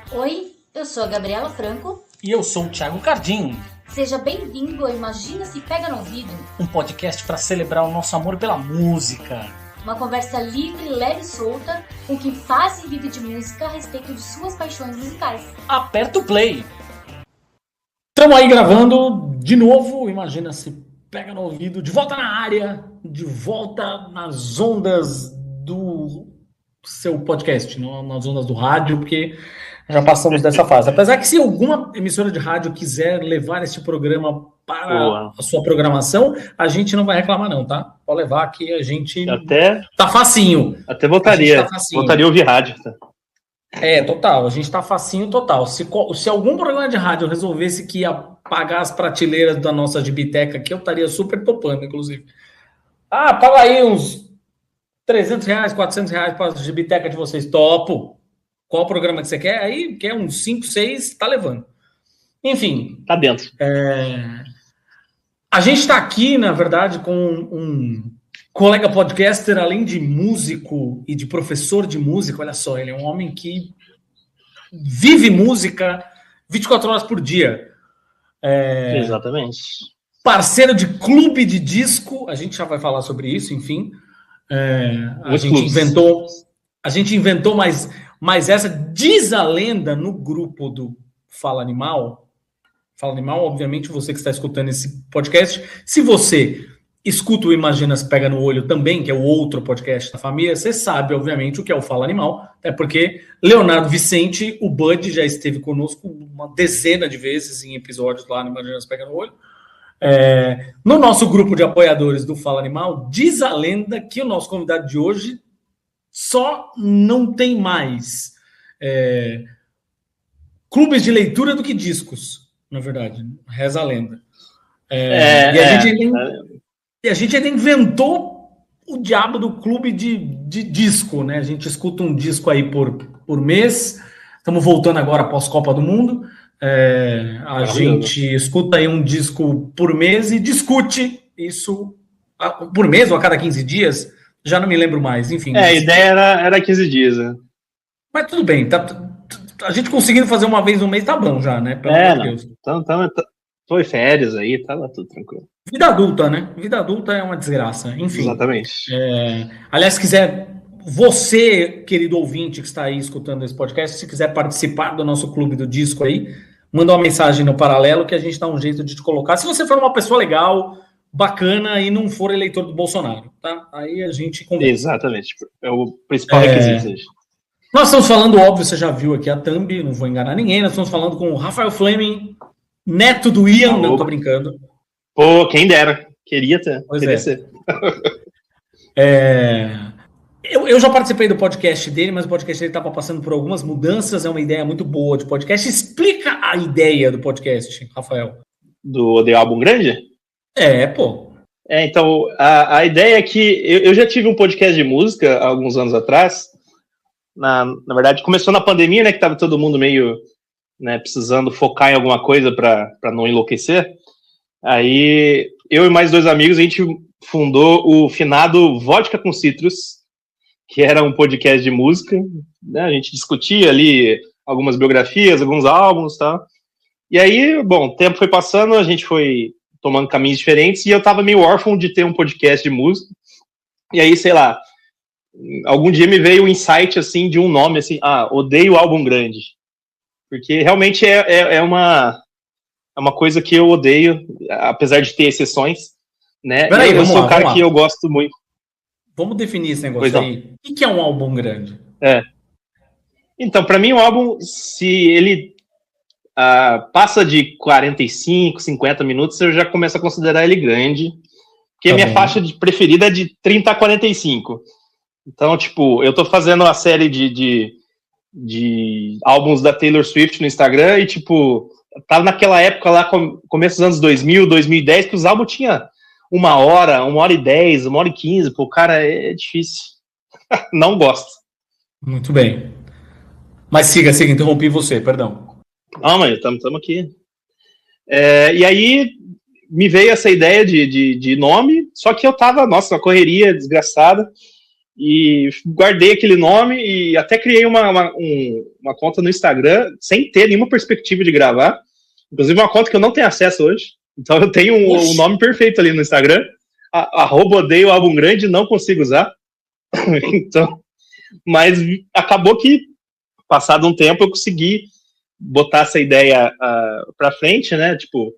Oi, eu sou a Gabriela Franco. E eu sou o Thiago Cardim. Seja bem-vindo ao Imagina Se Pega no Ouvido, um podcast para celebrar o nosso amor pela música. Uma conversa livre, leve e solta com quem faz e vive de música a respeito de suas paixões musicais. Aperta o play. Estamos aí gravando de novo, Imagina Se Pega no Ouvido, de volta na área, de volta nas ondas do seu podcast, não nas ondas do rádio, porque já passamos dessa fase. Apesar que se alguma emissora de rádio quiser levar esse programa para a sua programação, a gente não vai reclamar não, tá? Pode levar que a gente tá facinho. Até voltaria a ouvir rádio. Tá? Total, a gente tá facinho total. Se algum programa de rádio resolvesse que ia pagar as prateleiras da nossa gibiteca aqui, eu estaria super topando, inclusive. Paga aí uns R$300, R$400 para a gibiteca de vocês, topo. Qual programa que você quer? Aí quer uns 5, 6, tá levando. Enfim. Tá dentro. A gente está aqui, na verdade, com um colega podcaster, além de músico e de professor de música. Olha só, ele é um homem que vive música 24 horas por dia. Exatamente. Parceiro de clube de disco. A gente já vai falar sobre isso, enfim. A gente inventou mais essa. Diz a lenda no grupo do Fala Animal. Fala Animal, obviamente, você que está escutando esse podcast. Se você escuta o Imagina Se Pega no Olho também, que é o outro podcast da família, você sabe, obviamente, o que é o Fala Animal. Até porque Leonardo Vicente, o Bud, já esteve conosco uma dezena de vezes em episódios lá no Imagina Se Pega no Olho. No nosso grupo de apoiadores do Fala Animal, diz a lenda que o nosso convidado de hoje só não tem mais clubes de leitura do que discos, na verdade. Reza a lenda. E a gente ainda inventou o diabo do clube de disco, né? A gente escuta um disco aí por mês. Estamos voltando agora após Copa do Mundo. A gente escuta aí um disco por mês e discute isso por mês ou a cada 15 dias. Já não me lembro mais, enfim. A ideia era 15 dias, né? Mas tudo bem, a gente conseguindo fazer uma vez no mês tá bom já, né? Pelo amor de Deus. Então, foi férias aí, tava tudo tranquilo. Vida adulta, né? Vida adulta é uma desgraça, enfim. Exatamente. Aliás, se quiser, você, querido ouvinte que está aí escutando esse podcast, se quiser participar do nosso clube do disco aí, manda uma mensagem no paralelo que a gente dá um jeito de te colocar. Se você for uma pessoa legal, bacana e não for eleitor do Bolsonaro, tá? Aí a gente conversa. Exatamente. É o principal requisito. Nós estamos falando, óbvio, você já viu aqui a thumb, não vou enganar ninguém, nós estamos falando com o Rafael Fleming, neto do Ian, não tô brincando. Pô, quem dera. Queria ser. Eu já participei do podcast dele, mas o podcast dele estava passando por algumas mudanças, é uma ideia muito boa de podcast. Explica a ideia do podcast, Rafael. Do Odeio Álbum Grande? Então, a ideia é que eu já tive um podcast de música há alguns anos atrás. Na verdade, começou na pandemia, né, que tava todo mundo meio, né, precisando focar em alguma coisa para não enlouquecer. Aí, eu e mais 2 amigos, a gente fundou o finado Vodka com Citrus, que era um podcast de música, né, a gente discutia ali algumas biografias, alguns álbuns, tá? E aí, bom, o tempo foi passando, a gente foi tomando caminhos diferentes, e eu tava meio órfão de ter um podcast de música. E aí, sei lá, algum dia me veio um insight, assim, de um nome, assim, Odeio Álbum Grande. Porque realmente é uma coisa que eu odeio, apesar de ter exceções, né? Peraí, eu sou um cara que eu gosto muito. Vamos definir esse negócio aí. O que é um álbum grande? Então, para mim, um álbum, se ele passa de 45, 50 minutos, eu já começo a considerar ele grande, porque a minha faixa preferida é de 30 a 45. Então, tipo, eu tô fazendo a série de álbuns da Taylor Swift no Instagram e, tipo, tava naquela época lá, começo dos anos 2000, 2010, que os álbuns tinham 1 hora, 1h10, 1h15. Pô, cara, é difícil. Não gosto. Muito bem. Mas siga, interrompi você, perdão. Não, mas estamos aqui. E aí me veio essa ideia de nome, só que eu tava, nossa, uma correria desgraçada. e guardei aquele nome e até criei uma conta no Instagram sem ter nenhuma perspectiva de gravar. Inclusive uma conta que eu não tenho acesso hoje. Então eu tenho o nome perfeito ali no Instagram. @odeio álbum grande, não consigo usar. Então, mas acabou que, passado um tempo, eu consegui botar essa ideia pra frente, né? Tipo,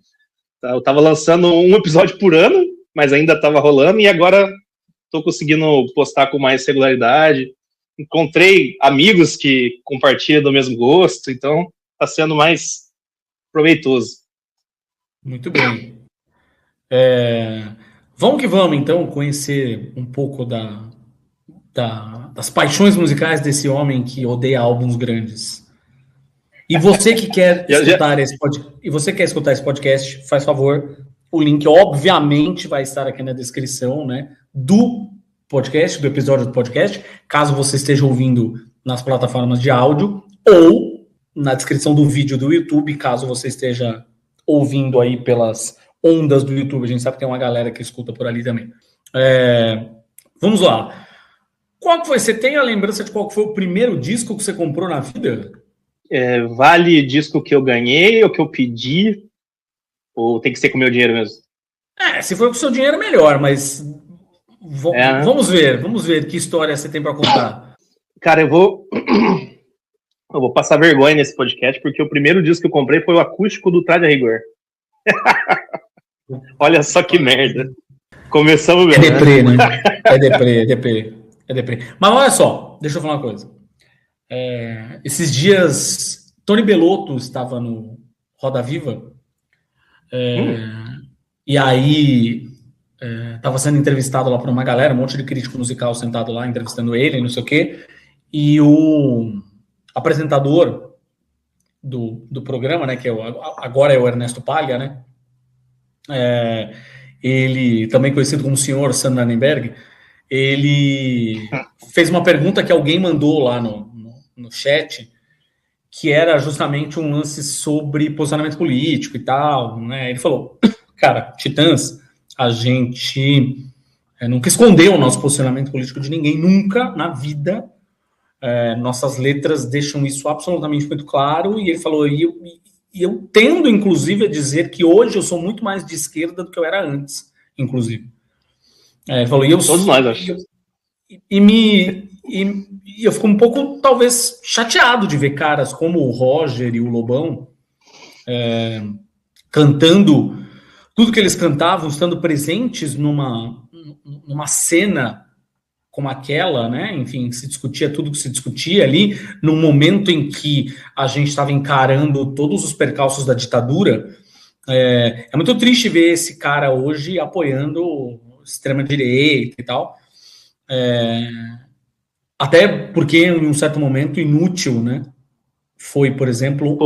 eu tava lançando um episódio por ano, mas ainda tava rolando, e agora tô conseguindo postar com mais regularidade. Encontrei amigos que compartilham do mesmo gosto, então tá sendo mais proveitoso. Muito bem. Vamos que vamos, então, conhecer um pouco das paixões musicais desse homem que odeia álbuns grandes. E você que quer escutar esse podcast, faz favor, o link obviamente vai estar aqui na descrição, né, do podcast, do episódio do podcast, caso você esteja ouvindo nas plataformas de áudio, ou na descrição do vídeo do YouTube, caso você esteja ouvindo aí pelas ondas do YouTube. A gente sabe que tem uma galera que escuta por ali também. Vamos lá. Você tem a lembrança de qual foi o primeiro disco que você comprou na vida? Vale disco que eu ganhei ou que eu pedi? Ou tem que ser com o meu dinheiro mesmo? Se for com o seu dinheiro, melhor, mas vamos ver que história você tem para contar. Cara, eu vou passar vergonha nesse podcast, porque o primeiro disco que eu comprei foi o acústico do Traje a Rigor. Olha só que merda. Começamos bem. É deprê, né? É deprê. Mas olha só, deixa eu falar uma coisa. Esses dias, Tony Bellotto estava no Roda Viva, e aí estava sendo entrevistado lá por uma galera, um monte de crítico musical sentado lá, entrevistando ele, não sei o quê, e o apresentador do programa, né, que agora é o Ernesto Paglia, né, ele, também conhecido como Sr. Sandernberg, ele fez uma pergunta que alguém mandou lá no chat, que era justamente um lance sobre posicionamento político e tal, né? Ele falou, cara, Titãs, a gente nunca escondeu o nosso posicionamento político de ninguém, nunca na vida. Nossas letras deixam isso absolutamente muito claro, e ele falou, e eu tendo, inclusive, a dizer que hoje eu sou muito mais de esquerda do que eu era antes, inclusive. Ele falou, todos nós, acho. E eu fico um pouco, talvez, chateado de ver caras como o Roger e o Lobão cantando tudo que eles cantavam, estando presentes numa cena como aquela, né? Enfim, se discutia tudo que se discutia ali, num momento em que a gente estava encarando todos os percalços da ditadura. É muito triste ver esse cara hoje apoiando extrema-direita e tal. Até porque, em um certo momento, inútil, né? Foi, por exemplo,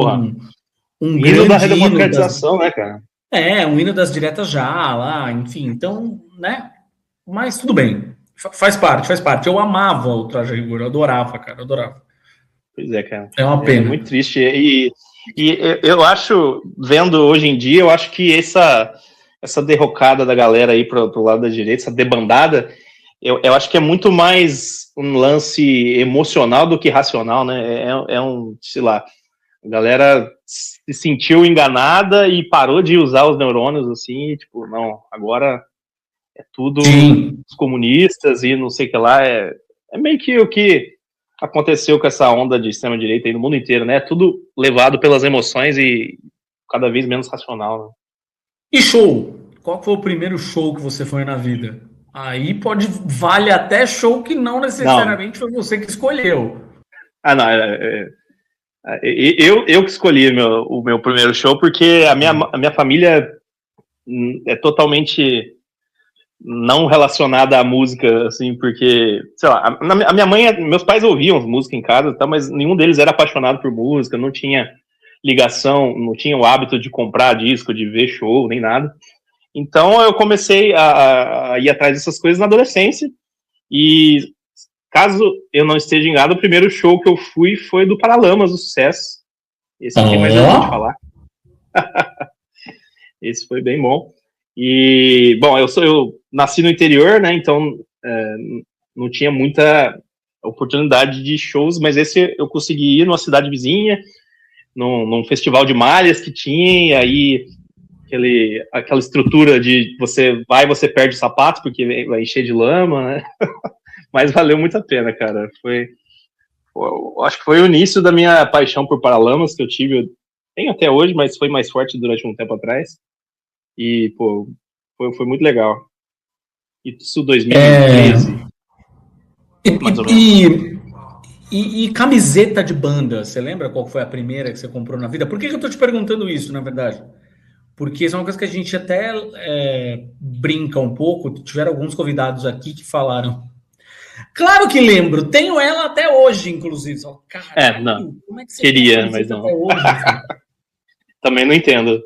um hino da redemocratização, né, cara? Um hino das diretas já, lá, enfim. Então, né? Mas tudo bem. Faz parte. Eu amava o Traje a Rigor, eu adorava, cara, eu adorava. Pois é, cara. É uma pena. É muito triste. E eu acho, vendo hoje em dia, eu acho que essa derrocada da galera aí pro lado da direita, essa debandada, eu acho que é muito mais um lance emocional do que racional, né? Sei lá, a galera se sentiu enganada e parou de usar os neurônios, assim, e, tipo, não, agora é tudo os comunistas e não sei o que lá. É meio que o que aconteceu com essa onda de extrema-direita aí no mundo inteiro, né? É tudo levado pelas emoções e cada vez menos racional, né? E show? Qual foi o primeiro show que você foi na vida? Aí vale até show que não necessariamente foi você que escolheu. Não, eu que escolhi o meu primeiro show, porque a minha família é totalmente não relacionada à música, assim, porque, sei lá, a minha mãe, meus pais ouviam música em casa, tá, mas nenhum deles era apaixonado por música, não tinha ligação, não tinha o hábito de comprar disco, de ver show, nem nada. Então eu comecei a ir atrás dessas coisas na adolescência, e caso eu não esteja enganado, o primeiro show que eu fui foi do Paralamas, do Sucesso. Esse aqui é mais legal de falar. Esse foi bem bom. E, bom, eu nasci no interior, né, então não tinha muita oportunidade de shows, mas esse eu consegui ir numa cidade vizinha, num festival de malhas que tinha, e aí aquela estrutura de você perde o sapato porque vai encher de lama, né? Mas valeu muito a pena, cara. Acho que foi o início da minha paixão por Paralamas, que eu tenho até hoje, mas foi mais forte durante um tempo atrás. E, pô, foi muito legal. Isso 2013. Mais ou menos. E camiseta de banda, você lembra qual foi a primeira que você comprou na vida? Por que eu tô te perguntando isso, na verdade? Porque isso é uma coisa que a gente até brinca um pouco. Tiveram alguns convidados aqui que falaram. Claro que lembro, tenho ela até hoje, inclusive. Caralho, não. Como é que você queria, mas não. Até hoje, também não entendo.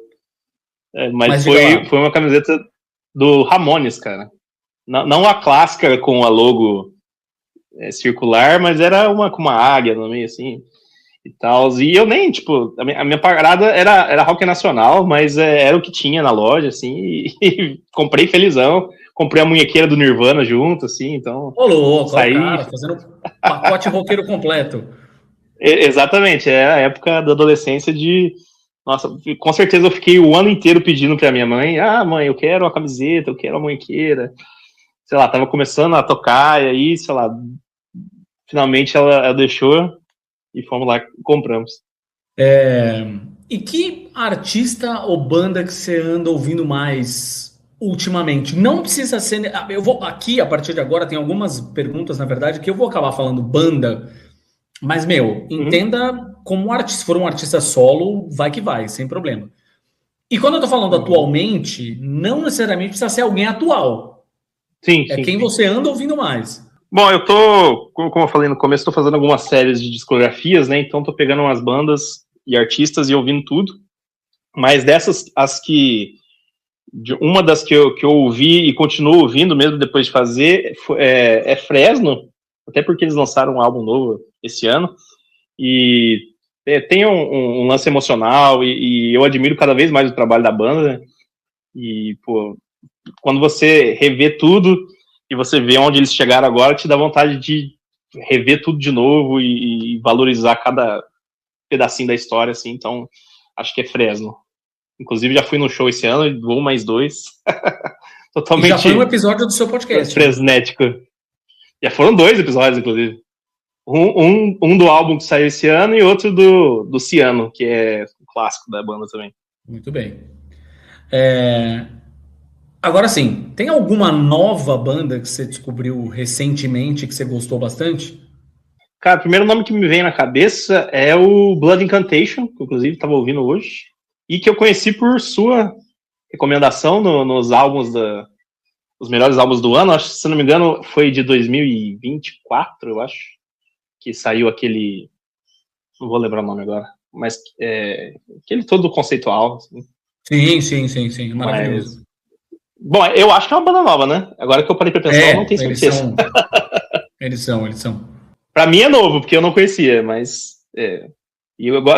Mas foi uma camiseta do Ramones, cara. Não a clássica com a logo circular, mas era com uma águia no meio, assim, e tal. E eu nem, tipo, a minha parada era rock nacional, mas era o que tinha na loja, assim, e comprei felizão. Comprei a munhequeira do Nirvana junto, assim, então... Ô, louco, saí... cara, fazendo um pacote roqueiro completo. Exatamente, é a época da adolescência de... Nossa, com certeza eu fiquei o ano inteiro pedindo pra minha mãe, mãe, eu quero uma camiseta, eu quero uma munhequeira. Sei lá, tava começando a tocar, e aí, sei lá, finalmente ela deixou e fomos lá e compramos. E que artista ou banda que você anda ouvindo mais ultimamente? Não precisa ser... Eu vou aqui, a partir de agora, tem algumas perguntas, na verdade, que eu vou acabar falando banda, mas, entenda como artista. Se for um artista solo, vai que vai, sem problema. E quando eu tô falando atualmente, não necessariamente precisa ser alguém atual. Sim, quem você anda ouvindo mais. Bom, eu como eu falei no começo, tô fazendo algumas séries de discografias, né? Então tô pegando umas bandas e artistas e ouvindo tudo. Mas dessas, uma das que eu ouvi e continuo ouvindo mesmo depois de fazer é Fresno, até porque eles lançaram um álbum novo esse ano, e tem um lance emocional, e eu admiro cada vez mais o trabalho da banda, e, pô, quando você revê tudo, e você vê onde eles chegaram agora, te dá vontade de rever tudo de novo, e valorizar cada pedacinho da história, assim, então, acho que é Fresno. Inclusive, já fui no show esse ano, vou mais 2. Totalmente. E já foi um episódio do seu podcast. Fresnético. Já foram 2 episódios, inclusive. Um do álbum que saiu esse ano e outro do Ciano, que é um clássico da banda também. Muito bem. Agora sim, tem alguma nova banda que você descobriu recentemente que você gostou bastante? Cara, o primeiro nome que me vem na cabeça é o Blood Incantation, que eu, inclusive estava ouvindo hoje. E que eu conheci por sua recomendação nos álbuns os melhores álbuns do ano. Acho que, se não me engano, foi de 2024, eu acho, que saiu aquele... Não vou lembrar o nome agora, mas aquele todo conceitual. Assim. Sim, maravilhoso. Bom, eu acho que é uma banda nova, né? Agora que eu parei pra pensar, eu não tenho certeza. Eles são. Pra mim é novo, porque eu não conhecia, mas...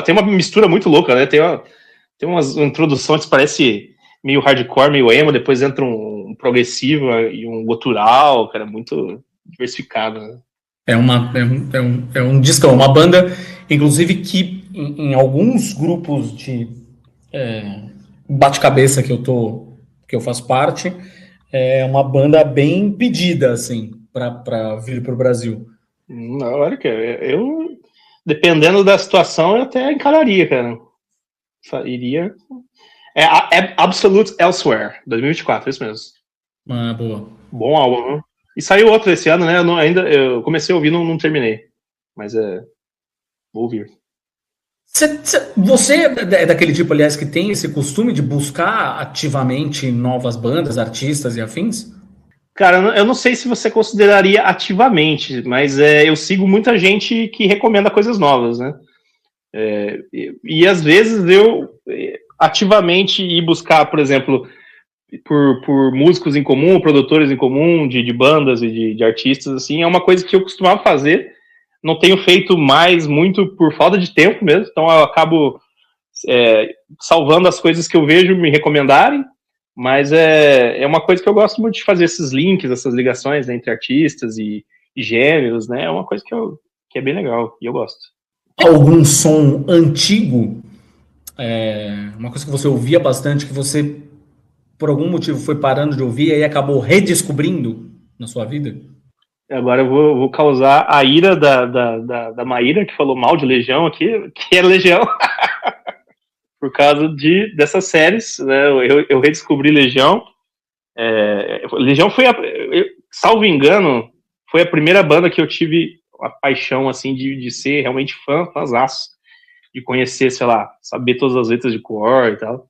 tem uma mistura muito louca, né? Tem umas introduções que parece meio hardcore, meio emo, depois entra um progressivo e um gutural, cara, muito diversificado, né? É um discão, uma banda, inclusive, que em alguns grupos de bate-cabeça que eu faço parte, é uma banda bem pedida, assim, para vir para o Brasil. Na hora que eu, dependendo da situação, eu até encararia, cara. Iria... É Absolute Elsewhere, 2024, isso mesmo. Boa. Bom álbum, viu? E saiu outro esse ano, né? Eu comecei a ouvir, não terminei. Mas vou ouvir. Você é daquele tipo, aliás, que tem esse costume de buscar ativamente novas bandas, artistas e afins? Cara, eu não sei se você consideraria ativamente, mas eu sigo muita gente que recomenda coisas novas, né? E às vezes eu ativamente ir buscar, por exemplo, por músicos em comum, produtores em comum, de bandas e de artistas, assim, é uma coisa que eu costumava fazer. Não tenho feito mais muito por falta de tempo mesmo, então eu acabo salvando as coisas que eu vejo me recomendarem, mas é uma coisa que eu gosto muito de fazer, esses links, essas ligações, né, entre artistas e gêneros, né? É uma coisa que é bem legal e eu gosto. Algum som antigo, uma coisa que você ouvia bastante, que você, por algum motivo, foi parando de ouvir e aí acabou redescobrindo na sua vida? Agora eu vou causar a ira da Maíra, que falou mal de Legião aqui, que era Legião. Por causa dessas séries, né? Eu redescobri Legião. Legião foi, salvo engano, foi a primeira banda que eu tive a paixão, assim, de ser realmente fãzaço, de conhecer, sei lá, saber todas as letras de cor e tal.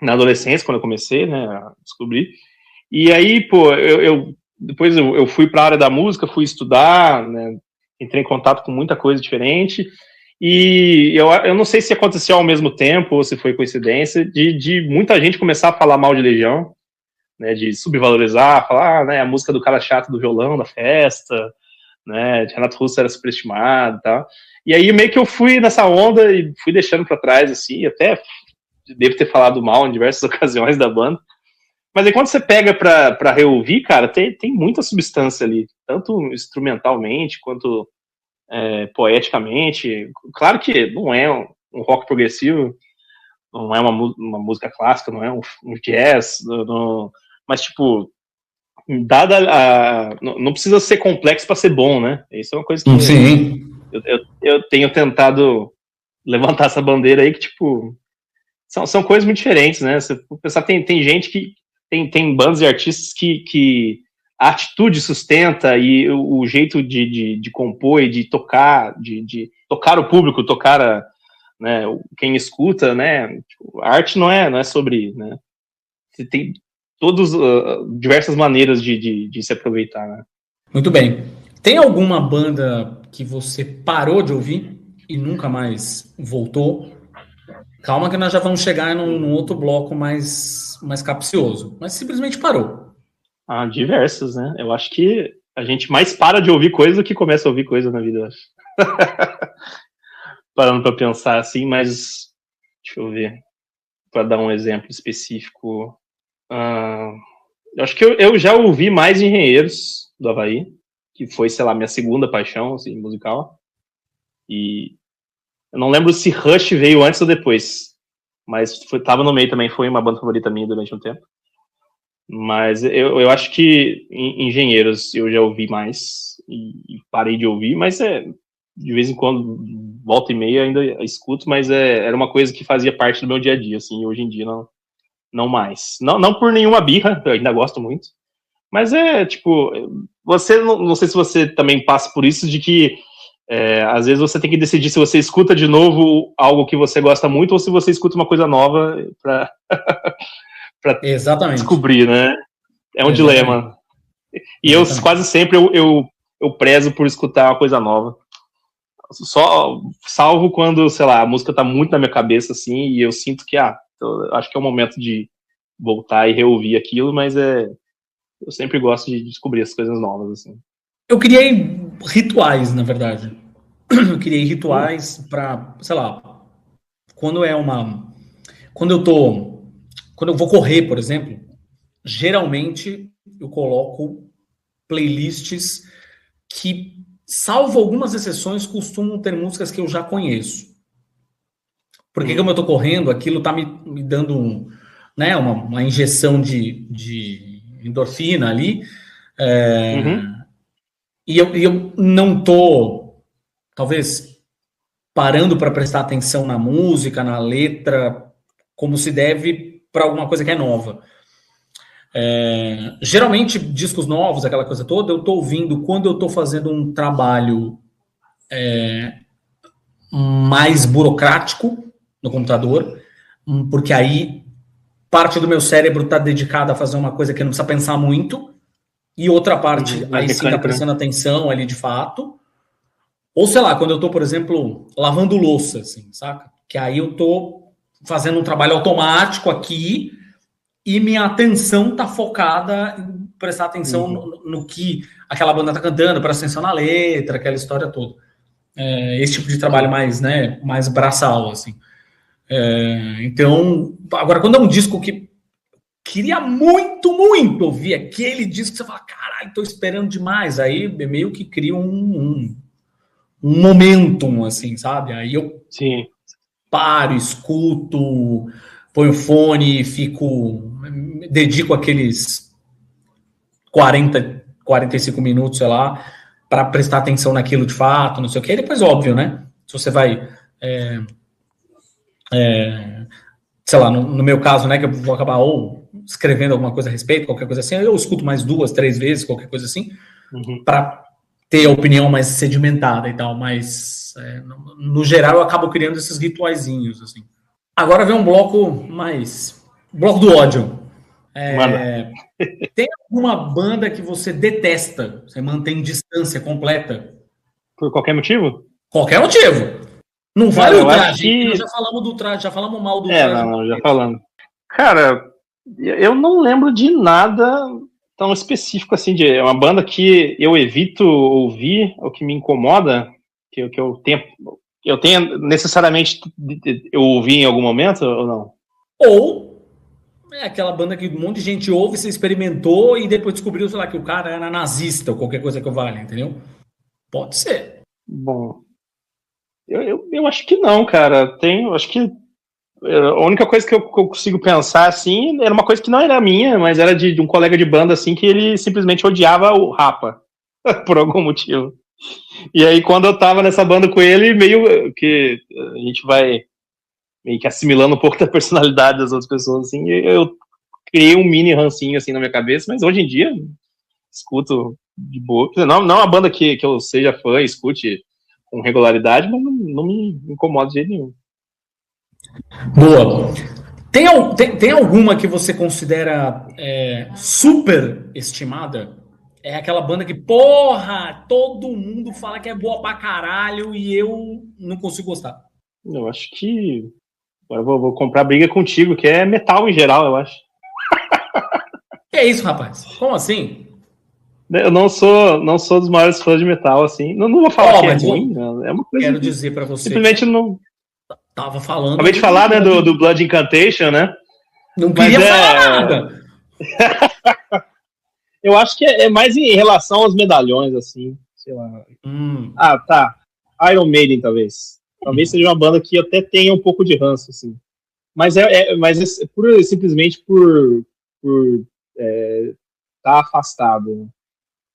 Na adolescência, quando eu comecei, né, a descobrir. E aí, pô, depois eu fui para a área da música, fui estudar, né, entrei em contato com muita coisa diferente. E eu não sei se aconteceu ao mesmo tempo ou se foi coincidência de muita gente começar a falar mal de Legião, né, de subvalorizar, falar, né, a música do cara chato do violão da festa, né, de Renato Russo era superestimado e tal. E aí meio que eu fui nessa onda e fui deixando para trás, assim, até devo ter falado mal em diversas ocasiões da banda. Mas aí quando você pega pra reouvir, cara, tem muita substância ali, tanto instrumentalmente quanto poeticamente. Claro que não é um rock progressivo, não é uma música clássica, não é um jazz, mas, tipo, não precisa ser complexo para ser bom, né? Isso é uma coisa que Sim. Eu tenho tentado levantar essa bandeira aí, que, tipo, são coisas muito diferentes, né? Você pensar, tem gente que tem bandas e artistas que a atitude sustenta e o jeito de compor e de tocar, de tocar o público, tocar né, quem escuta, né? A arte não é sobre, né? Você tem diversas maneiras de se aproveitar, né? Muito bem. Tem alguma banda que você parou de ouvir e nunca mais voltou? Calma que nós já vamos chegar num outro bloco mais capcioso, mas simplesmente parou. Diversas, né? Eu acho que a gente mais para de ouvir coisa do que começa a ouvir coisa na vida, eu acho. Parando para pensar assim, mas deixa eu ver, para dar um exemplo específico. Eu acho que eu já ouvi mais Engenheiros do Havaí, que foi, sei lá, minha segunda paixão, assim, musical. E eu não lembro se Rush veio antes ou depois, mas tava no meio também, foi uma banda favorita minha durante um tempo. Mas eu acho que Engenheiros eu já ouvi mais e parei de ouvir, mas de vez em quando, volta e meia, ainda escuto, mas era uma coisa que fazia parte do meu dia a dia, assim, e hoje em dia não mais. Não por nenhuma birra, eu ainda gosto muito, mas tipo, você, não sei se você também passa por isso, de que às vezes você tem que decidir se você escuta de novo algo que você gosta muito ou se você escuta uma coisa nova pra descobrir, né? É um dilema. E eu quase sempre eu prezo por escutar uma coisa nova. Salvo quando, sei lá, a música tá muito na minha cabeça, assim, e eu sinto que, eu acho que é o momento de voltar e reouvir aquilo, mas eu sempre gosto de descobrir as coisas novas, assim. Eu criei rituais, na verdade. Eu criei rituais para, sei lá, quando eu vou correr, por exemplo, geralmente eu coloco playlists que, salvo algumas exceções, costumam ter músicas que eu já conheço. Porque como eu tô correndo, aquilo tá me dando né, uma injeção de endorfina ali. E eu não tô, talvez, parando para prestar atenção na música, na letra, como se deve para alguma coisa que é nova. Geralmente, discos novos, aquela coisa toda, eu tô ouvindo quando eu tô fazendo um trabalho mais burocrático no computador, porque aí parte do meu cérebro está dedicada a fazer uma coisa que não precisa pensar muito, e outra parte aí sim está prestando atenção ali de fato. Ou sei lá, quando eu tô, por exemplo, lavando louça, assim, saca? Que aí eu tô fazendo um trabalho automático aqui e minha atenção tá focada em prestar atenção no que aquela banda tá cantando, prestar atenção na letra, aquela história toda. Esse tipo de trabalho mais braçal, assim. Então, agora, quando é um disco que queria muito ouvir aquele disco que você fala, caralho, tô esperando demais. Aí meio que cria um momentum, assim, sabe? Aí eu paro, escuto, ponho o fone, dedico aqueles 45 minutos, sei lá, para prestar atenção naquilo de fato, não sei o que. E depois, óbvio, né? Se você vai... sei lá, no meu caso, né, que eu vou acabar ou escrevendo alguma coisa a respeito, qualquer coisa assim, eu escuto mais 2, 3 vezes, qualquer coisa assim, para ter a opinião mais sedimentada e tal, mas no geral eu acabo criando esses rituaizinhos, assim. Agora vem um bloco bloco do ódio. Tem alguma banda que você detesta, você mantém distância completa? Por qualquer motivo? Qualquer motivo. Não vale o traje. Nós já falamos do traje, já falamos mal do traje. Não, já falamos. Cara, eu não lembro de nada tão específico assim, de uma banda que eu evito ouvir, ou que me incomoda, que eu tenho necessariamente eu ouvi em algum momento, ou não? Ou é aquela banda que um monte de gente ouve, você experimentou e depois descobriu, sei lá, que o cara era nazista ou qualquer coisa que valha, entendeu? Pode ser. Bom, eu acho que não, cara. Acho que a única coisa que eu consigo pensar, assim, era uma coisa que não era minha, mas era de um colega de banda, assim, que ele simplesmente odiava o Rapa, por algum motivo. E aí, quando eu tava nessa banda com ele, meio que a gente vai meio que assimilando um pouco da personalidade das outras pessoas, assim, eu criei um mini rancinho, assim, na minha cabeça, mas hoje em dia, escuto de boa. Não é uma banda que eu seja fã, escute com regularidade, mas não me incomoda de jeito nenhum. Boa. Tem alguma que você considera super estimada? É aquela banda que, porra, todo mundo fala que é boa pra caralho e eu não consigo gostar. Eu acho que... Agora eu vou comprar briga contigo, que é metal em geral, eu acho. Que é isso, rapaz? Como assim? Eu não sou dos maiores fãs de metal, assim. Não vou falar que é ruim, é uma coisa... Quero dizer pra você... Simplesmente não... Tava falando... Acabei de falar, né, do Blood Incantation, né? Não queria falar nada. Eu acho que é mais em relação aos medalhões, assim, sei lá. Ah, tá. Iron Maiden, talvez. Talvez seja uma banda que até tenha um pouco de ranço, assim. Mas simplesmente por tá afastado.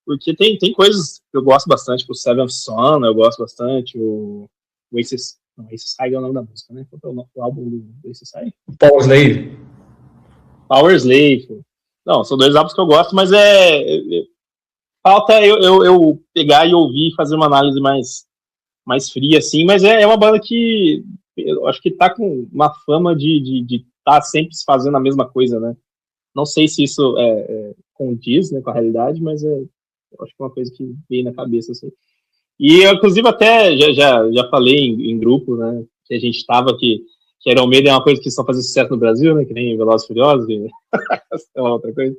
Porque tem coisas que eu gosto bastante, tipo o Seventh Son, eu gosto bastante, o Aces... Não, Aces High é o nome da música, né? Qual é o álbum do Aces High? Power Slave. Power Slave. Não, são 2 álbuns que eu gosto, mas falta eu pegar e ouvir e fazer uma análise mais fria, assim, mas é uma banda que eu acho que tá com uma fama de tá sempre fazendo a mesma coisa, né? Não sei se isso condiz, né, com a realidade, mas eu acho que é uma coisa que veio na cabeça, assim. E eu, inclusive, até já falei em grupo, né, que a gente tava que Iron Maiden é uma coisa que só fazia sucesso no Brasil, né, que nem Velozes e Furiosos, é uma outra coisa.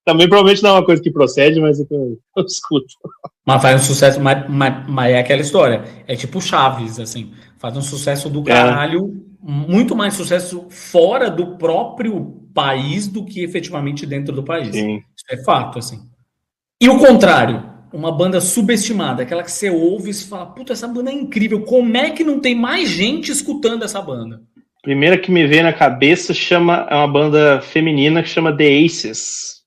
Também provavelmente não é uma coisa que procede, mas eu escuto. Mas faz um sucesso, mas é aquela história. É tipo Chaves, assim. Faz um sucesso do caralho, muito mais sucesso fora do próprio país do que efetivamente dentro do país. Sim. Isso é fato, assim. E o contrário, uma banda subestimada, aquela que você ouve e fala, puta, essa banda é incrível, como é que não tem mais gente escutando essa banda? Primeira que me veio na cabeça é uma banda feminina que chama The Aces.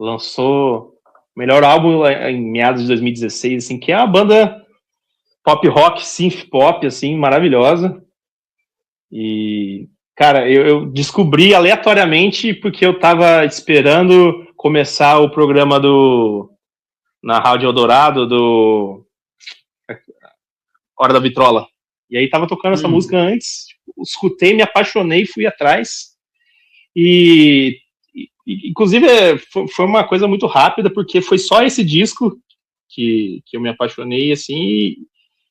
Lançou o melhor álbum em meados de 2016, assim, que é uma banda pop rock, synth pop, assim, maravilhosa. E, cara, eu descobri aleatoriamente porque eu tava esperando começar o programa na Rádio Eldorado, do Hora da Vitrola. E aí tava tocando essa música antes, escutei, me apaixonei, fui atrás. E inclusive, foi uma coisa muito rápida, porque foi só esse disco que eu me apaixonei, assim, e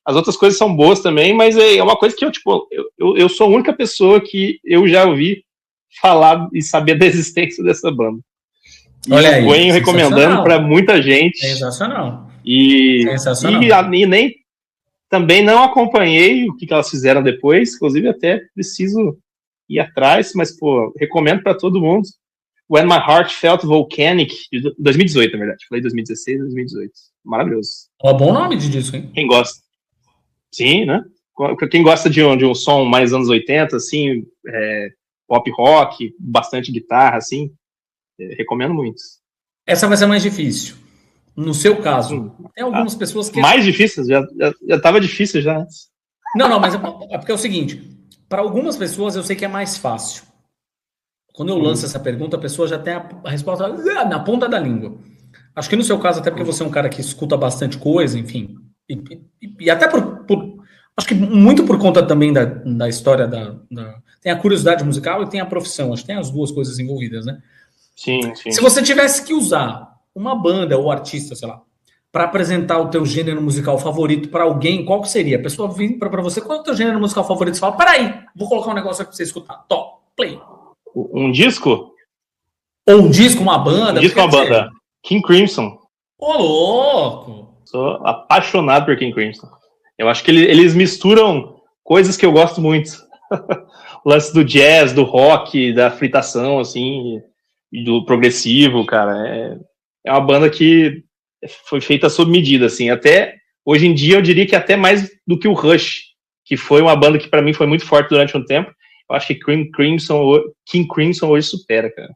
as outras coisas são boas também, mas é uma coisa que eu sou a única pessoa que eu já ouvi falar e saber da existência dessa banda. E olha aí, eu venho recomendando para muita gente. Sensacional. Sensacional. E nem também não acompanhei o que elas fizeram depois, inclusive até preciso ir atrás, mas, pô, recomendo para todo mundo. When My Heart Felt Volcanic, de 2018, na verdade. Falei 2016, 2018. Maravilhoso. É um bom nome de disco, hein? Quem gosta. Sim, né? Quem gosta de um som mais anos 80, assim, pop rock, bastante guitarra, assim, recomendo muito. Essa vai ser mais difícil. No seu caso, tem algumas pessoas que... Mais difícil? Já tava difícil já antes. Não, mas é porque é o seguinte, para algumas pessoas eu sei que é mais fácil. Quando eu lanço essa pergunta, a pessoa já tem a resposta na ponta da língua. Acho que no seu caso, até porque você é um cara que escuta bastante coisa, enfim, e até acho que muito por conta também da história tem a curiosidade musical e tem a profissão, acho que tem as duas coisas envolvidas, né? Sim. Se você tivesse que usar uma banda ou artista, sei lá, para apresentar o teu gênero musical favorito para alguém, qual que seria? A pessoa vem para você, qual é o teu gênero musical favorito? Você fala, peraí, vou colocar um negócio aqui para você escutar. Top, play. Um disco? Ou um disco, uma banda? Um disco, uma banda. King Crimson. Ô, louco! Sou apaixonado por King Crimson. Eu acho que eles misturam coisas que eu gosto muito. O lance do jazz, do rock, da fritação, assim, e do progressivo, cara. É uma banda que foi feita sob medida, assim. Até hoje em dia eu diria que até mais do que o Rush, que foi uma banda que para mim foi muito forte durante um tempo. Eu acho que King Crimson hoje supera, cara.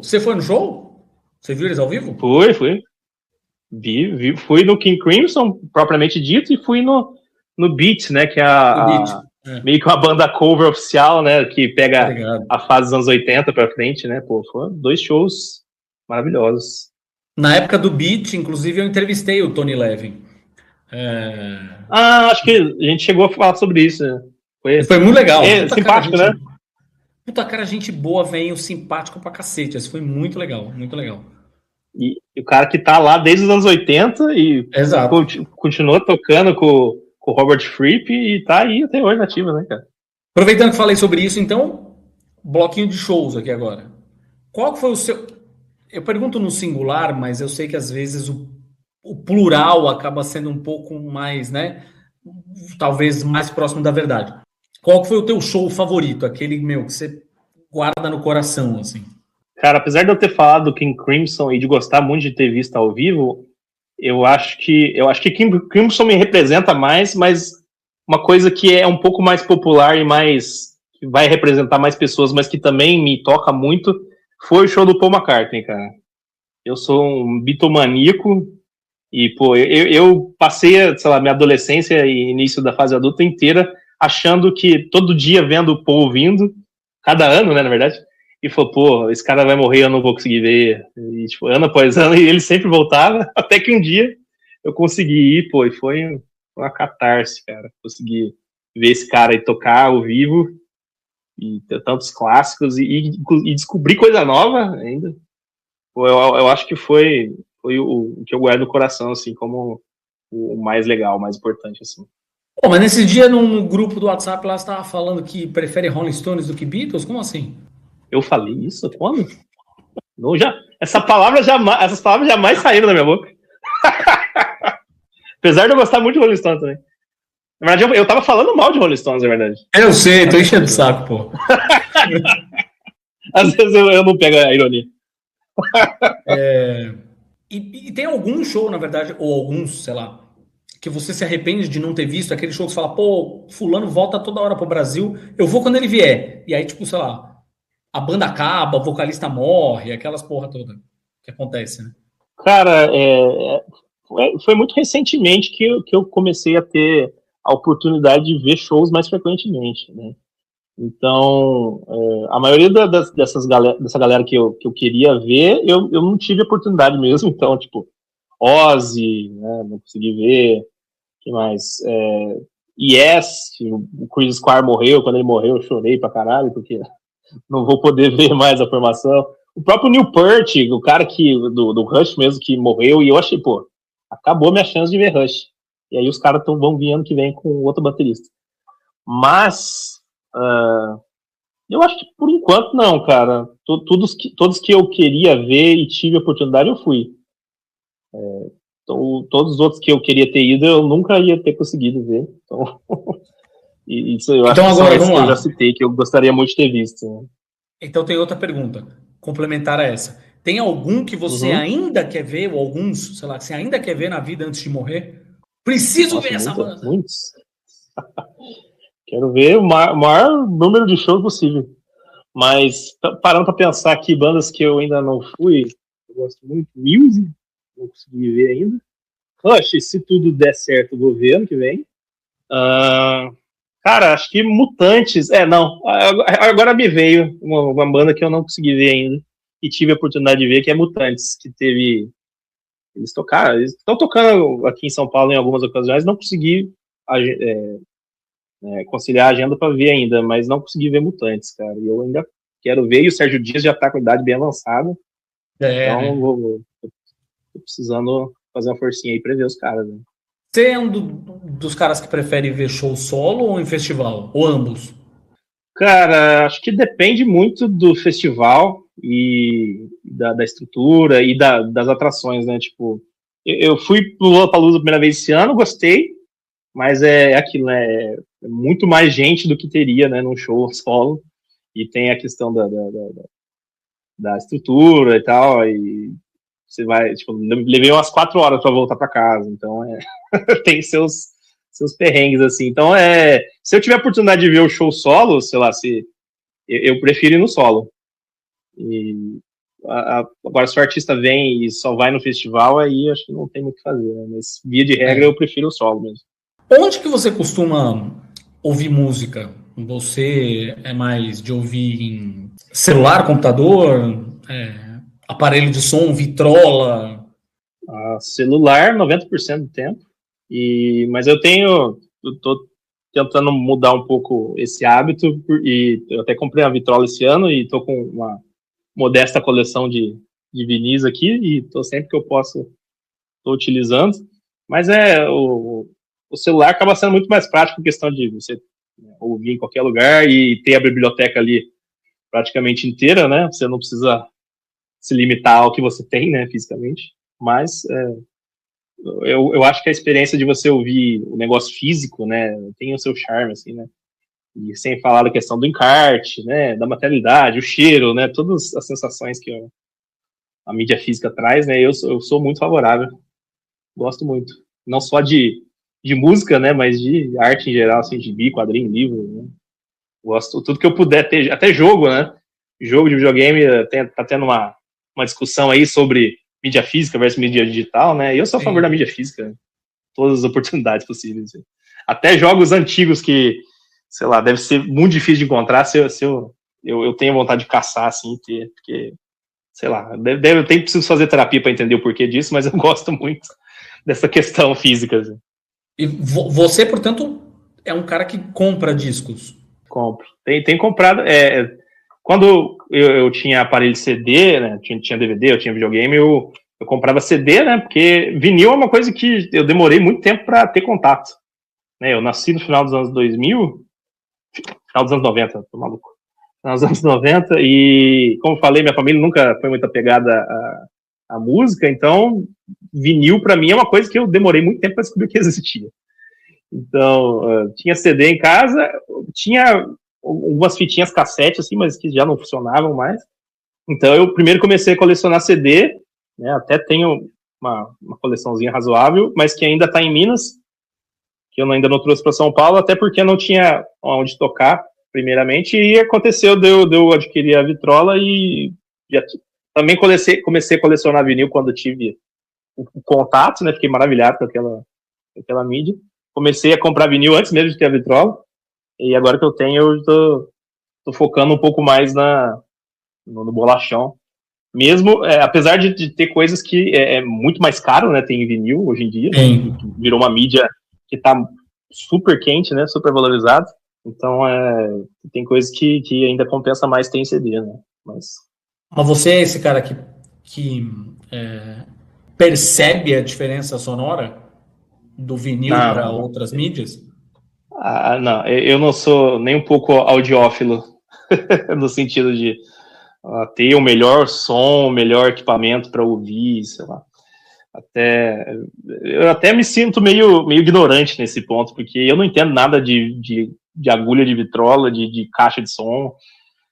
Você foi no show? Você viu eles ao vivo? Fui. Fui no King Crimson, propriamente dito, e fui no Beat, né, que é meio que uma banda cover oficial, né, que pega a fase dos anos 80 pra frente, né, pô, foram 2 shows maravilhosos. Na época do Beat, inclusive, eu entrevistei o Tony Levin. Acho que a gente chegou a falar sobre isso, né? Foi muito legal. Simpático, né? Puta cara, gente boa, velho, simpático pra cacete. Isso foi muito legal, muito legal. E o cara que tá lá desde os anos 80 e continua tocando com o Robert Fripp e tá aí até hoje nativa, né, cara? Aproveitando que falei sobre isso, então, bloquinho de shows aqui agora. Qual foi o seu... Eu pergunto no singular, mas eu sei que às vezes o plural acaba sendo um pouco mais, né? Talvez mais próximo da verdade. Qual foi o teu show favorito? Aquele, que você guarda no coração, assim. Cara, apesar de eu ter falado do King Crimson e de gostar muito de ter visto ao vivo, eu acho que King Crimson me representa mais, mas uma coisa que é um pouco mais popular e que vai representar mais pessoas, mas que também me toca muito, foi o show do Paul McCartney, cara. Eu sou um bitomaníaco e, pô, eu passei, sei lá, minha adolescência e início da fase adulta inteira achando que todo dia vendo o Paul vindo, cada ano, né, na verdade, e falou, pô, esse cara vai morrer, eu não vou conseguir ver. E, tipo, ano após ano, e ele sempre voltava, até que um dia eu consegui ir, pô, e foi uma catarse, cara. Consegui ver esse cara aí tocar ao vivo, e ter tantos clássicos, e descobrir coisa nova ainda. Pô, eu acho que foi o que eu guardo no coração, assim, como o mais legal, o mais importante, assim. Pô, mas nesse dia, no grupo do WhatsApp, lá você estava falando que prefere Rolling Stones do que Beatles? Como assim? Eu falei isso? Quando? Não, essas palavras jamais saíram da minha boca. Apesar de eu gostar muito de Rolling Stones também. Na verdade, eu tava falando mal de Rolling Stones, na verdade. Eu sei, tô enchendo o saco, pô. Às vezes eu não pego a ironia. E tem algum show, na verdade, ou alguns, sei lá, que você se arrepende de não ter visto, aquele show que você fala, pô, fulano volta toda hora pro Brasil, eu vou quando ele vier. E aí, tipo, sei lá, a banda acaba, o vocalista morre, aquelas porra toda que acontece, né? Cara, foi muito recentemente que eu comecei a ter a oportunidade de ver shows mais frequentemente, né? Então, a maioria dessa galera que eu queria ver, eu não tive oportunidade mesmo. Então, tipo, Ozzy, né, não consegui ver. O que mais? Yes, o Chris Squire morreu. Quando ele morreu, eu chorei pra caralho, porque não vou poder ver mais a formação. O próprio Neil Peart, o cara do Rush mesmo, que morreu, e eu achei, pô, acabou minha chance de ver Rush. E aí os caras vão vindo que vem com outro baterista. Mas eu acho que por enquanto não, cara. Todos que eu queria ver e tive a oportunidade, eu fui. Então, todos os outros que eu queria ter ido, eu nunca ia ter conseguido ver. Então, isso eu acho que agora, vamos lá. Eu já citei, que eu gostaria muito de ter visto. Né? Então tem outra pergunta, complementar a essa. Tem algum que você ainda quer ver, ou alguns, sei lá, que você ainda quer ver na vida antes de morrer? Preciso ver essa banda. Muitos. Quero ver o maior número de shows possível. Mas, parando para pensar aqui, bandas que eu ainda não fui, eu gosto muito. Muse, não consegui ver ainda. Rush, se tudo der certo, vou ver ano que vem. Cara, acho que Mutantes. Não. Agora me veio uma banda que eu não consegui ver ainda. E tive a oportunidade de ver, que é Mutantes, que teve. Eles tocaram, eles estão tocando aqui em São Paulo em algumas ocasiões, não consegui conciliar a agenda para ver ainda, mas não consegui ver Mutantes, cara. E eu ainda quero ver, e o Sérgio Dias já tá com a idade bem avançada. Então, tô precisando fazer uma forcinha aí pra ver os caras. Né? Você é um dos caras que prefere ver show solo ou em festival? Ou ambos? Cara, acho que depende muito do festival e da estrutura e das atrações, né? Tipo, eu fui pro Lollapalooza a primeira vez esse ano, gostei, mas é aquilo, né? É muito mais gente do que teria, né, num show solo. E tem a questão da estrutura e tal, e você vai, tipo, levei umas 4 horas para voltar para casa, então tem seus perrengues, assim. Então, se eu tiver a oportunidade de ver o show solo, sei lá, eu prefiro ir no solo. E agora, se o artista vem e só vai no festival, aí acho que não tem muito o que fazer, né? Mas, via de regra, eu prefiro o solo mesmo. Onde que você costuma ouvir música? Você é mais de ouvir em celular, computador, aparelho de som, vitrola? Celular, 90% do tempo. Mas eu tô tentando mudar um pouco esse hábito, e eu até comprei uma vitrola esse ano e tô com uma modesta coleção de vinis aqui, e tô sempre que eu posso, tô utilizando. Mas o celular acaba sendo muito mais prático, questão de você ouvir em qualquer lugar e ter a biblioteca ali praticamente inteira, né? Você não precisa se limitar ao que você tem, né, fisicamente. Mas eu acho que a experiência de você ouvir o negócio físico, né, tem o seu charme, assim, né? E sem falar da questão do encarte, né, da materialidade, o cheiro, né, todas as sensações que a mídia física traz, né, eu sou muito favorável. Gosto muito. Não só de música, né, mas de arte em geral, assim, de quadrinho, livro, né? Gosto tudo que eu puder ter, até jogo, né? Jogo de videogame, tá tendo uma discussão aí sobre mídia física versus mídia digital, né? E eu sou a favor da mídia física, né? Todas as oportunidades possíveis. Até jogos antigos que, sei lá, deve ser muito difícil de encontrar, se eu tenho vontade de caçar, assim, ter, porque, sei lá, eu preciso fazer terapia para entender o porquê disso, mas eu gosto muito dessa questão física. Assim. E você, portanto, é um cara que compra discos? Compro. Tem comprado. Quando eu tinha aparelho CD, né, tinha DVD, eu tinha videogame, eu comprava CD, né, porque vinil é uma coisa que eu demorei muito tempo para ter contato. Né, eu nasci no final dos anos 2000, final dos anos 90, tô maluco. Final dos anos 90, e como eu falei, minha família nunca foi muito apegada à música, então vinil para mim é uma coisa que eu demorei muito tempo para descobrir que existia. Então, tinha CD em casa, tinha algumas fitinhas cassete, assim, mas que já não funcionavam mais. Então, eu primeiro comecei a colecionar CD, né, até tenho uma coleçãozinha razoável, mas que ainda está em Minas, que eu ainda não trouxe para São Paulo, até porque não tinha onde tocar, primeiramente, e aconteceu de eu adquirir a vitrola e também comecei a colecionar vinil quando tive o contato, né, fiquei maravilhado com aquela mídia. Comecei a comprar vinil antes mesmo de ter a vitrola, e agora que eu tenho, eu tô focando um pouco mais no bolachão. Mesmo, apesar de ter coisas que é muito mais caro, né, tem vinil hoje em dia, virou uma mídia que tá super quente, né, super valorizado, então tem coisas que ainda compensa mais ter em CD, né, mas você é esse cara que percebe a diferença sonora do vinil para outras mídias? Não, eu não sou nem um pouco audiófilo, no sentido de ter o melhor som, o melhor equipamento para ouvir, sei lá. Eu até me sinto meio ignorante nesse ponto, porque eu não entendo nada de agulha de vitrola, de caixa de som.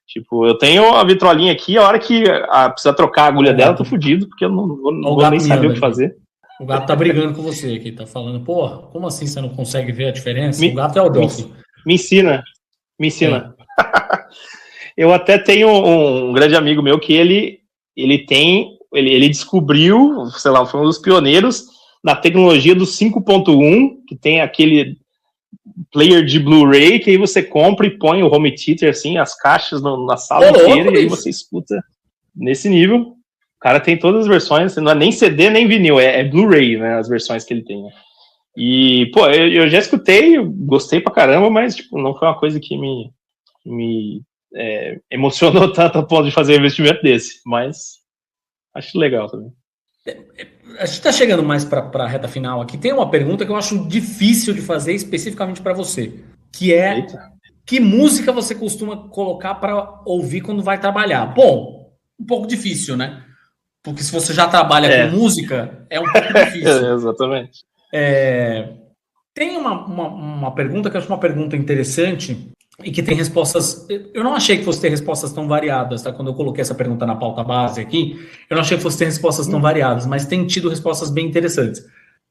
Tipo, eu tenho a vitrolinha aqui, a hora que precisa trocar a agulha dela, eu tô fudido, porque eu não vou nem saber o que fazer. O gato tá brigando com você aqui, tá falando, pô, como assim você não consegue ver a diferença? O gato é o Doc. Me ensina. Eu até tenho um grande amigo meu que ele descobriu, sei lá, foi um dos pioneiros na tecnologia do 5.1, que tem aquele player de Blu-ray que aí você compra e põe o home theater, assim, as caixas na sala inteira, e aí você escuta nesse nível. O cara tem todas as versões, não é nem CD nem vinil, é Blu-ray, né, as versões que ele tem. E, pô, eu já escutei, eu gostei pra caramba, mas tipo, não foi uma coisa que me emocionou tanto a ponto de fazer um investimento desse, mas acho legal também. A gente está chegando mais para a reta final aqui. Tem uma pergunta que eu acho difícil de fazer especificamente para você, que é: que música você costuma colocar para ouvir quando vai trabalhar? Bom, um pouco difícil, né? Porque se você já trabalha com música, é um pouco difícil. Exatamente. Tem uma pergunta que eu acho uma pergunta interessante e que tem respostas. Eu não achei que fosse ter respostas tão variadas, tá? Quando eu coloquei essa pergunta na pauta base aqui, eu não achei que fosse ter respostas tão variadas, mas tem tido respostas bem interessantes.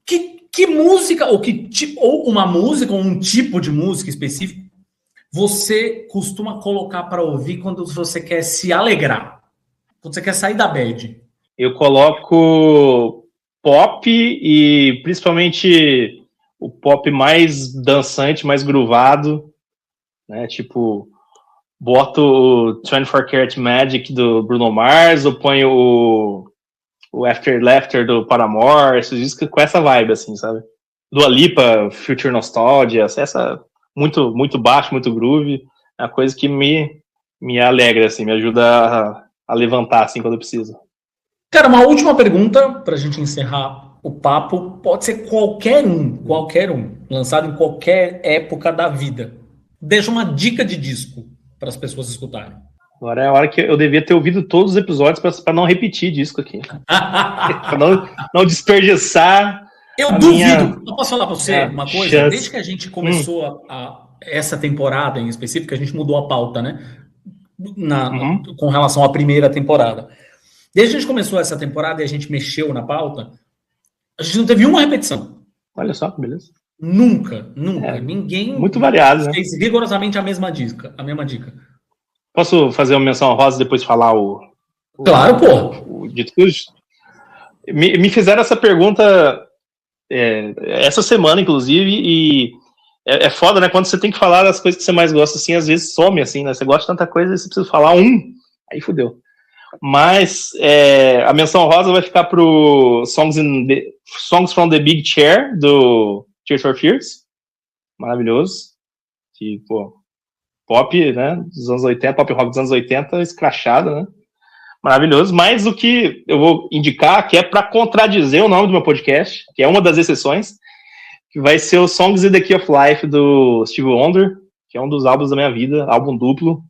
Que música, ou uma música, ou um tipo de música específico, você costuma colocar para ouvir quando você quer se alegrar? Quando você quer sair da bad? Eu coloco pop e principalmente o pop mais dançante, mais groovado, né? Tipo, boto o 24 Karat Magic do Bruno Mars, ou ponho o After Laughter do Paramore, esses discos com essa vibe, assim, sabe? Dua Lipa, Future Nostalgia, essa muito, muito baixo, muito groove, é uma coisa que me alegra, assim, me ajuda a levantar, assim, quando eu preciso. Cara, uma última pergunta pra gente encerrar o papo. Pode ser qualquer um, lançado em qualquer época da vida. Deixa uma dica de disco para as pessoas escutarem. Agora é a hora que eu devia ter ouvido todos os episódios para não repetir disco aqui. Para não desperdiçar. Eu duvido. Eu posso falar para você uma coisa? Chance. Desde que a gente começou essa temporada em específico, a gente mudou a pauta, né? Com relação à primeira temporada. Desde que a gente começou essa temporada e a gente mexeu na pauta, a gente não teve uma repetição. Olha só, beleza. Nunca. Ninguém muito variado, né? fez rigorosamente a mesma dica. Posso fazer uma menção rosa e depois falar Claro, pô. O dito cujo? Me fizeram essa pergunta essa semana, inclusive, e é foda, né? Quando você tem que falar das coisas que você mais gosta, assim, às vezes some, assim, né? Você gosta de tanta coisa e você precisa falar aí fudeu. Mas a menção rosa vai ficar pro Songs from the Big Chair, do Tears for Fears. Maravilhoso. Que, pô, pop, né, dos anos 80, pop rock dos anos 80, escrachado, né? Maravilhoso. Mas o que eu vou indicar, que é para contradizer o nome do meu podcast, que é uma das exceções, que vai ser o Songs in the Key of Life, do Stevie Wonder, que é um dos álbuns da minha vida, álbum duplo.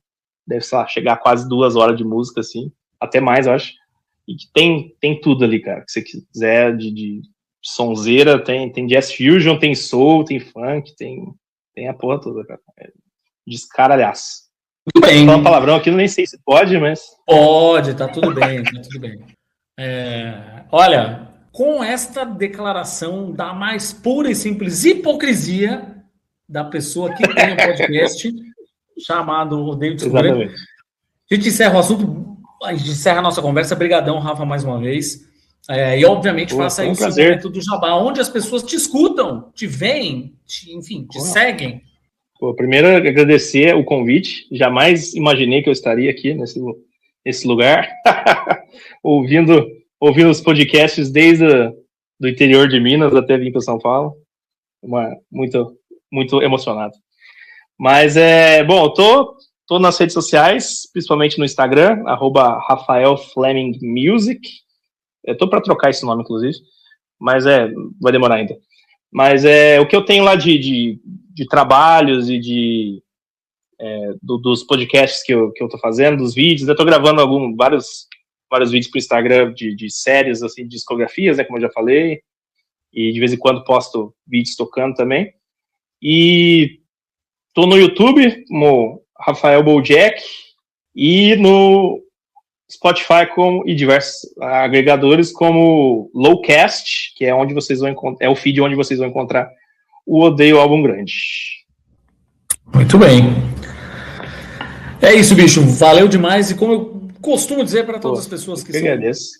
Deve, sei lá, chegar a quase 2 horas de música, assim. Até mais, eu acho. E que tem tudo ali, cara. Que você quiser de sonzeira, tem jazz fusion, tem soul, tem funk, tem a porra toda, cara. Descaralhaço. Tudo bem. Falando palavrão aqui, nem sei se pode, mas... Pode, tá tudo bem, tá tudo bem. Olha, com esta declaração da mais pura e simples hipocrisia da pessoa que tem um podcast chamado Odeio Descobrir. Exatamente. A gente encerra o assunto, a gente encerra a nossa conversa. Brigadão, Rafa, mais uma vez. E, obviamente, faça aí o seu momento do jabá, onde as pessoas te escutam, te veem, te seguem. Pô, primeiro, agradecer o convite. Jamais imaginei que eu estaria aqui nesse lugar, ouvindo os podcasts desde do interior de Minas até vir para São Paulo. Muito, muito emocionado. Mas, bom, eu tô nas redes sociais, principalmente no Instagram, @RafaelFlemingMusic. Eu tô para trocar esse nome, inclusive, mas vai demorar ainda. Mas o que eu tenho lá de trabalhos e dos podcasts que eu tô fazendo, dos vídeos, eu tô gravando vários vídeos pro Instagram de séries, assim, de discografias, né, como eu já falei, e de vez em quando posto vídeos tocando também. E tô no YouTube, como Rafael Bojack, E no Spotify e diversos agregadores como Lowcast, que é onde vocês vão é o feed onde vocês vão encontrar o Odeio Álbum Grande. Muito bem. É isso, bicho. Valeu demais. E como eu costumo dizer para todas as pessoas que são... agradeço.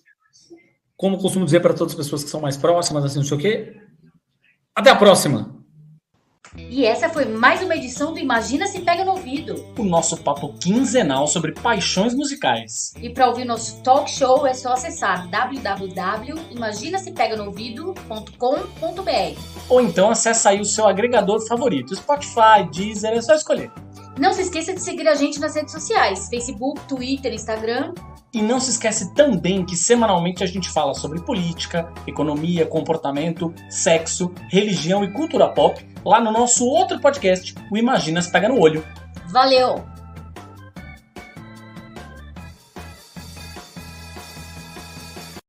Como eu costumo dizer para todas as pessoas que são mais próximas, assim, não sei o quê. Até a próxima. E essa foi mais uma edição do Imagina Se Pega no Ouvido. O nosso papo quinzenal sobre paixões musicais. E para ouvir nosso talk show é só acessar www.imaginasepeganoouvido.com.br. Ou então acessa aí o seu agregador favorito, Spotify, Deezer, é só escolher. Não se esqueça de seguir a gente nas redes sociais, Facebook, Twitter, Instagram. E não se esquece também que semanalmente a gente fala sobre política, economia, comportamento, sexo, religião e cultura pop lá no nosso outro podcast, o Imagina Se Pega no Olho. Valeu!